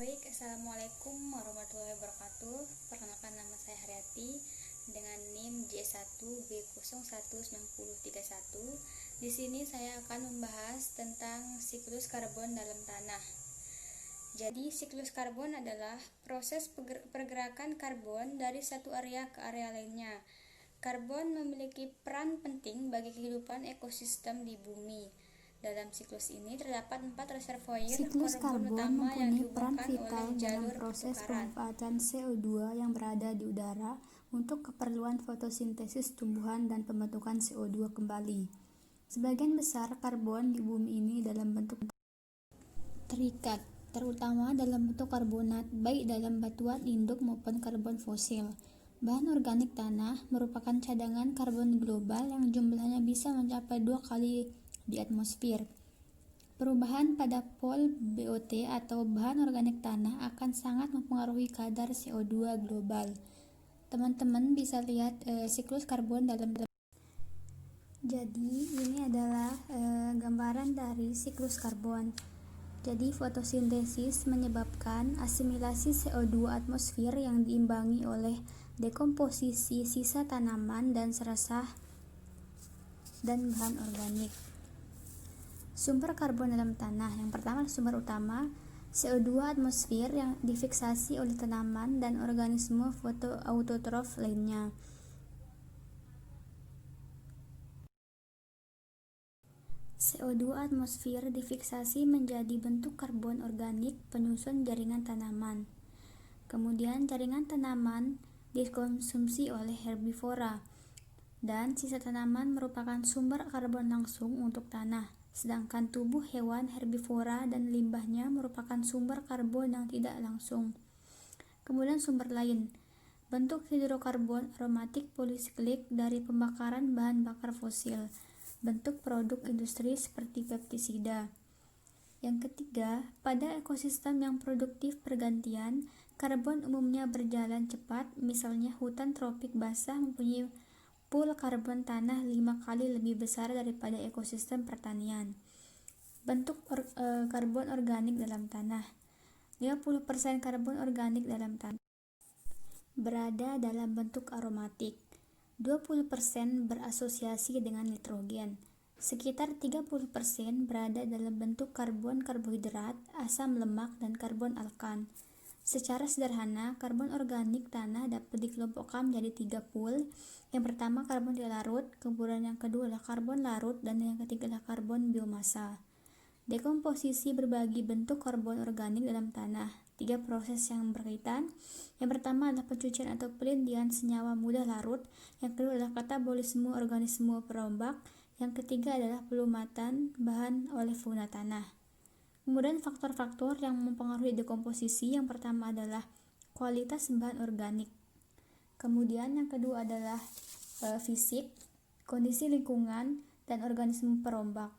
Baik, Assalamualaikum warahmatullahi wabarakatuh. Perkenalkan, nama saya Haryati dengan NIM J1B019031. Di sini saya akan membahas tentang siklus karbon dalam tanah. Jadi, siklus karbon adalah proses pergerakan karbon dari satu area ke area lainnya. Karbon memiliki peran penting bagi kehidupan ekosistem di bumi. Dalam siklus ini terdapat 4 reservoir Siklus karbon karbon utama yang mempunyai peran dihubungkan vital oleh dalam jalur proses pertukaran. pemanfaatan CO2 yang berada di udara untuk keperluan fotosintesis tumbuhan dan pembentukan CO2 kembali. Sebagian besar karbon di bumi ini dalam bentuk terikat, terutama dalam bentuk karbonat, baik dalam batuan induk maupun karbon fosil. Bahan organik tanah merupakan cadangan karbon global yang jumlahnya bisa mencapai 2 kali di atmosfer. Perubahan pada pol BOT atau bahan organik tanah akan sangat mempengaruhi kadar CO2 global. Teman-teman bisa lihat siklus karbon dalam. Jadi ini adalah gambaran dari siklus karbon. Jadi fotosintesis menyebabkan asimilasi CO2 atmosfer yang diimbangi oleh dekomposisi sisa tanaman dan serasah dan bahan organik. Sumber karbon dalam tanah. Yang pertama, sumber utama CO2 atmosfer yang difiksasi oleh tanaman dan organisme fotoautotrof lainnya. CO2 atmosfer difiksasi menjadi bentuk karbon organik penyusun jaringan tanaman. Kemudian jaringan tanaman dikonsumsi oleh herbivora dan sisa tanaman merupakan sumber karbon langsung untuk tanah. Sedangkan tubuh hewan herbivora dan limbahnya merupakan sumber karbon yang tidak langsung. Kemudian sumber lain, bentuk hidrokarbon aromatik polisiklik dari pembakaran bahan bakar fosil, bentuk produk industri seperti pestisida. Yang ketiga, pada ekosistem yang produktif pergantian, karbon umumnya berjalan cepat, misalnya hutan tropik basah mempunyai pool karbon tanah 5 kali lebih besar daripada ekosistem pertanian. Bentuk karbon organik dalam tanah. 50% karbon organik dalam tanah berada dalam bentuk aromatik. 20% berasosiasi dengan nitrogen. Sekitar 30% berada dalam bentuk karbon karbohidrat, asam lemak, dan karbon alkan. Secara sederhana, karbon organik tanah dapat dikelompokkan menjadi 3 pool. Yang pertama karbon tidak larut, kemudian yang kedua adalah karbon larut, dan yang ketiga adalah karbon biomasa. Dekomposisi berbagi bentuk karbon organik dalam tanah. 3 proses yang berkaitan. Yang pertama adalah pencucian atau pelindian senyawa mudah larut. Yang kedua adalah katabolisme organisme perombak. Yang ketiga adalah pelumatan bahan oleh fauna tanah. Kemudian faktor-faktor yang mempengaruhi dekomposisi, yang pertama adalah kualitas bahan organik. Kemudian yang kedua adalah fisik, kondisi lingkungan, dan organisme perombak.